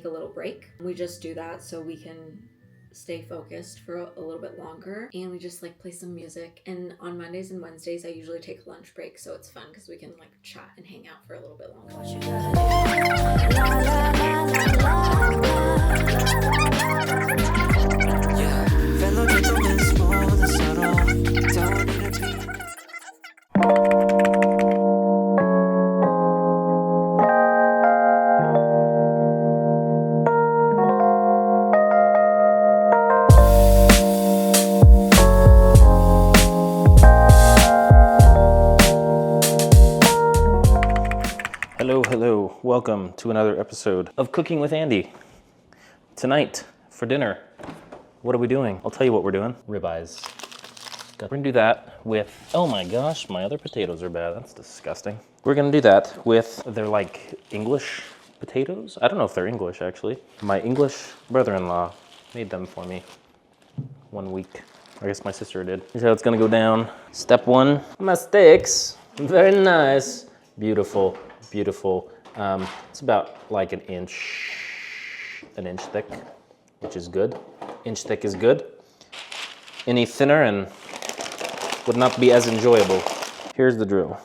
take a little break. We just do that so we can stay focused for a little bit longer, and we just like play some music. And on Mondays and Wednesdays I usually take a lunch break, so it's fun because we can like chat and hang out for a little bit longer. Hello, welcome to another episode of Cooking with Andy. Tonight, for dinner, what are we doing? I'll tell you what we're doing. Ribeyes. We're gonna do that with, oh my gosh, my other potatoes are bad. That's disgusting. We're gonna do that with, they're like English potatoes. I don't know if they're English actually. My English brother-in-law made them for me 1 week. I guess my sister did. Here's how it's gonna go down. Step one, my steaks. Very nice. Beautiful, beautiful. It's about like an inch thick, which is good. Inch thick is good. Any thinner and would not be as enjoyable. Here's the drill.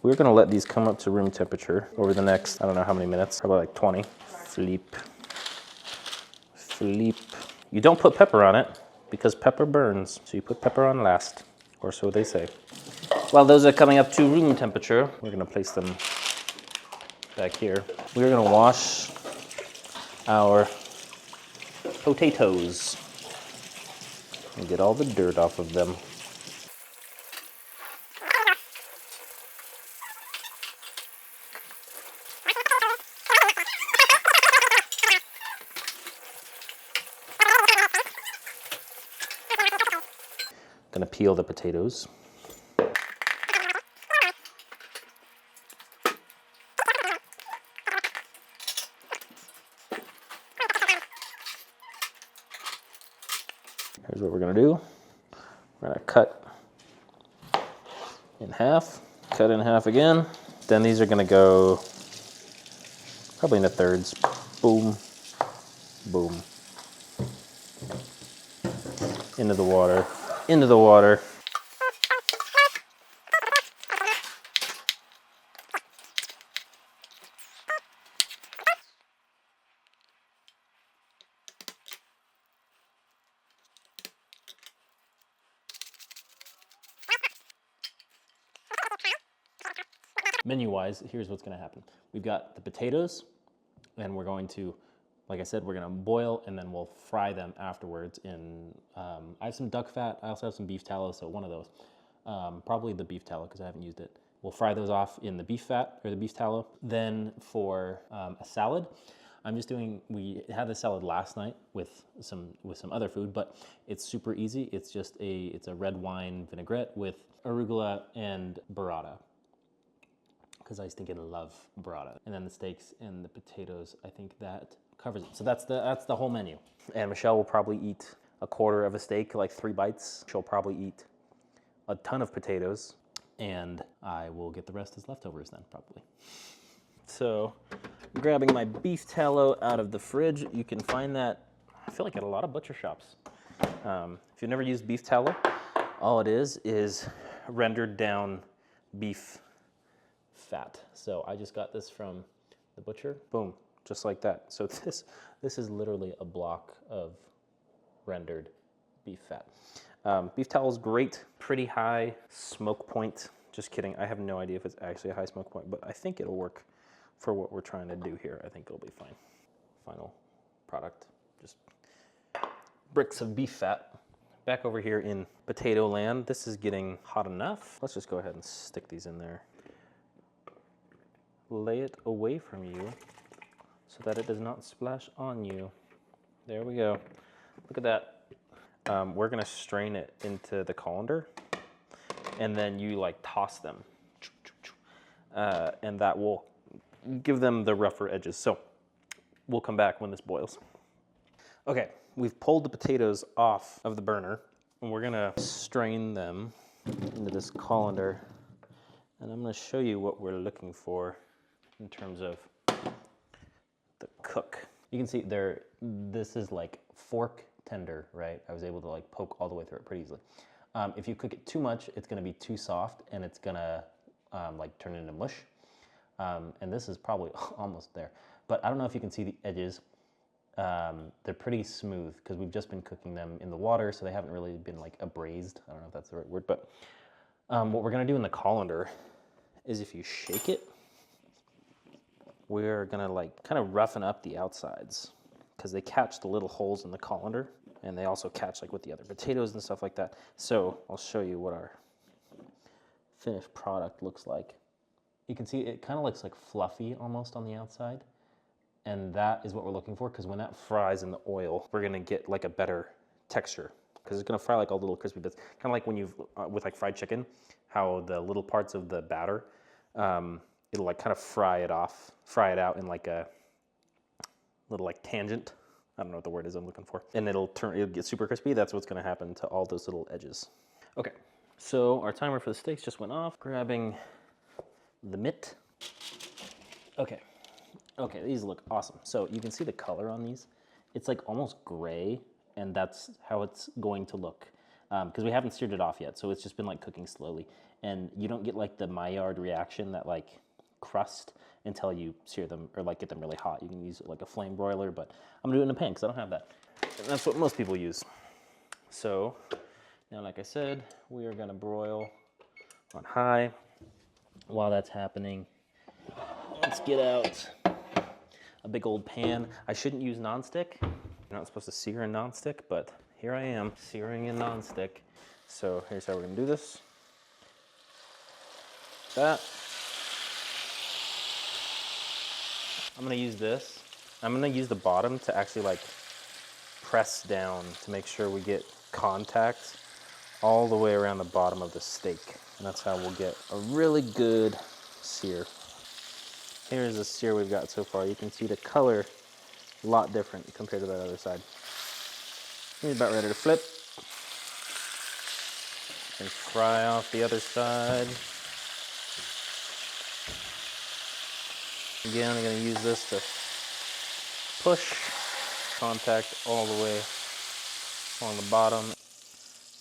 We're gonna let these come up to room temperature over the next, I don't know how many minutes, probably like 20. Flip. You don't put pepper on it because pepper burns, so you put pepper on last, or so they say. While those are coming up to room temperature, we're gonna place them back here. We're gonna wash our potatoes and get all the dirt off of them. Gonna peel the potatoes. Here's what we're gonna do. We're gonna cut in half, cut in half again. Then these are gonna go probably into thirds. Boom, boom. Into the water, into the water. Menu-wise, here's what's gonna happen. We've got the potatoes, and we're going to, like I said, we're gonna boil and then we'll fry them afterwards in, I have some duck fat, I also have some beef tallow, so one of those. Probably the beef tallow because I haven't used it. We'll fry those off in the beef fat or the beef tallow. Then for a salad, I'm just doing, we had the salad last night with some other food, but it's super easy. It's just it's a red wine vinaigrette with arugula and burrata, because I just think I love burrata. And then the steaks and the potatoes, I think that covers it. So that's the whole menu. And Michelle will probably eat a quarter of a steak, like 3 bites. She'll probably eat a ton of potatoes, and I will get the rest as leftovers then, probably. So I'm grabbing my beef tallow out of the fridge. You can find that, I feel like, at a lot of butcher shops. If you've never used beef tallow, all it is rendered down beef fat. So I just got this from the butcher. Boom, just like that. So this is literally a block of rendered beef fat. Beef tallow is great, pretty high smoke point. Just kidding, I have no idea if it's actually a high smoke point, but I think it'll work for what we're trying to do here. I think it'll be fine. Final product, just bricks of beef fat. Back over here in potato land, this is getting hot enough. Let's just go ahead and stick these in there. Lay it away from you so that it does not splash on you. There we go. Look at that. We're gonna strain it into the colander, and then you like toss them, and that will give them the rougher edges. So we'll come back when this boils. Okay, we've pulled the potatoes off of the burner, and we're gonna strain them into this colander, and I'm gonna show you what we're looking for in terms of the cook. You can see this is like fork tender, right? I was able to like poke all the way through it pretty easily. If you cook it too much, it's gonna be too soft and it's gonna like turn into mush. And this is probably almost there. But I don't know if you can see the edges. They're pretty smooth because we've just been cooking them in the water, so they haven't really been like abrased. I don't know if that's the right word, but what we're gonna do in the colander is if you shake it, we're gonna like kind of roughen up the outsides because they catch the little holes in the colander, and they also catch like with the other potatoes and stuff like that. So I'll show you what our finished product looks like. You can see it kind of looks like fluffy almost on the outside, and that is what we're looking for, because when that fries in the oil, we're gonna get like a better texture, because it's gonna fry like all little crispy bits, kind of like when you've with like fried chicken, how the little parts of the batter, it'll like kind of fry it out in like a little like tangent. I don't know what the word is I'm looking for. And it'll get super crispy. That's what's gonna happen to all those little edges. Okay, so our timer for the steaks just went off. Grabbing the mitt. Okay, these look awesome. So you can see the color on these. It's like almost gray, and that's how it's going to look. Because we haven't seared it off yet, so it's just been like cooking slowly. And you don't get like the Maillard reaction, that like crust, until you sear them or like get them really hot. You can use it like a flame broiler, but I'm gonna do it in a pan because I don't have that. And that's what most people use. So now, like I said, we are gonna broil on high. While that's happening, let's get out a big old pan. I shouldn't use nonstick. You're not supposed to sear in nonstick, but here I am searing in nonstick. So here's how we're gonna do this. That. I'm gonna use this. I'm gonna use the bottom to actually like press down to make sure we get contact all the way around the bottom of the steak. And that's how we'll get a really good sear. Here's the sear we've got so far. You can see the color a lot different compared to that other side. He's about ready to flip. And fry off the other side. Again, I'm gonna use this to push contact all the way along the bottom.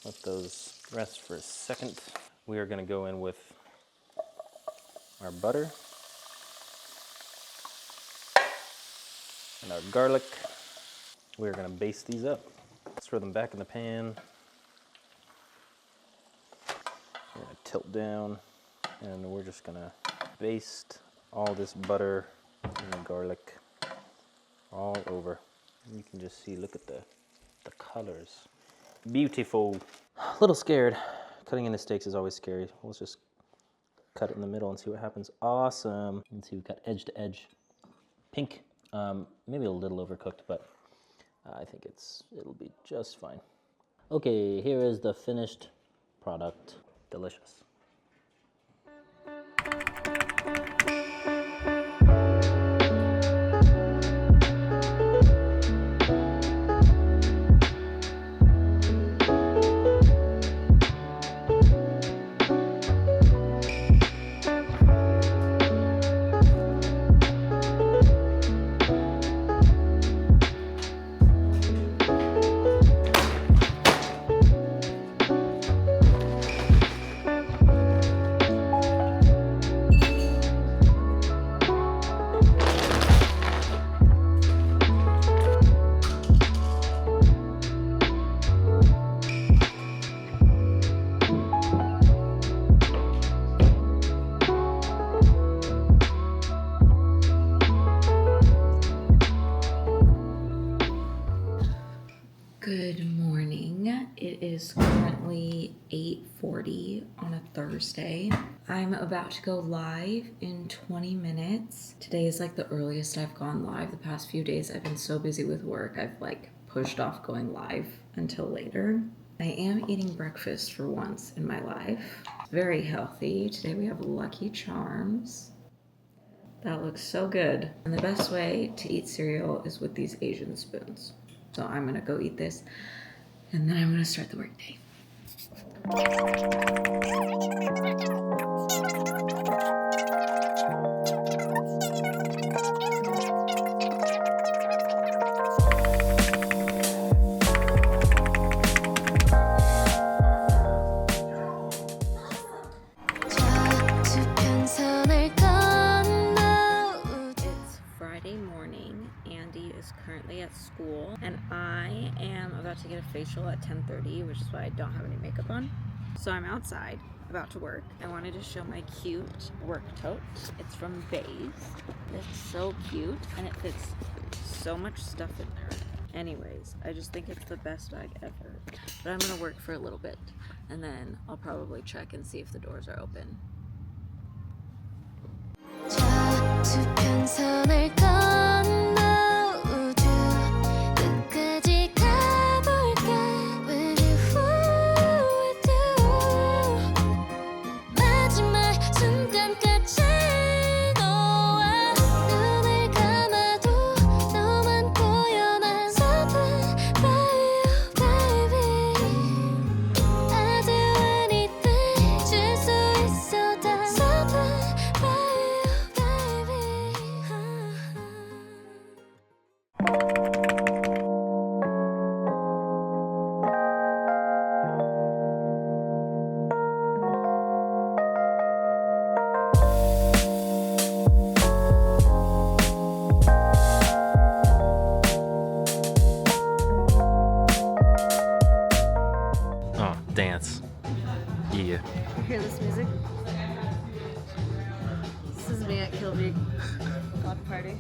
Let those rest for a second. We are gonna go in with our butter and our garlic. We're gonna baste these up. Let's throw them back in the pan. We're gonna tilt down, and we're just gonna baste all this butter and garlic all over. You can just see, look at the colors. Beautiful. A little scared. Cutting into steaks is always scary. Let's just cut it in the middle and see what happens. Awesome. You can see we've got edge to edge pink. Maybe a little overcooked, but I think it'll be just fine. Okay, here is the finished product. Delicious. Good morning. It is currently 8:40 on a Thursday. I'm about to go live in 20 minutes. Today is like the earliest I've gone live. The past few days I've been so busy with work, I've like pushed off going live until later. I am eating breakfast for once in my life. Very healthy. Today we have Lucky Charms. That looks so good. And the best way to eat cereal is with these Asian spoons. So I'm gonna go eat this, and then I'm gonna start the workday. about to get a facial at 10:30, which is why I don't have any makeup on. So I'm outside, about to work. I wanted to show my cute work tote. It's from Bays. It's so cute, and it fits so much stuff in there. Anyways, I just think it's the best bag ever. But I'm gonna work for a little bit, and then I'll probably check and see if the doors are open. Dance. Yeah. You hear this music? This is me at Kilby God Party.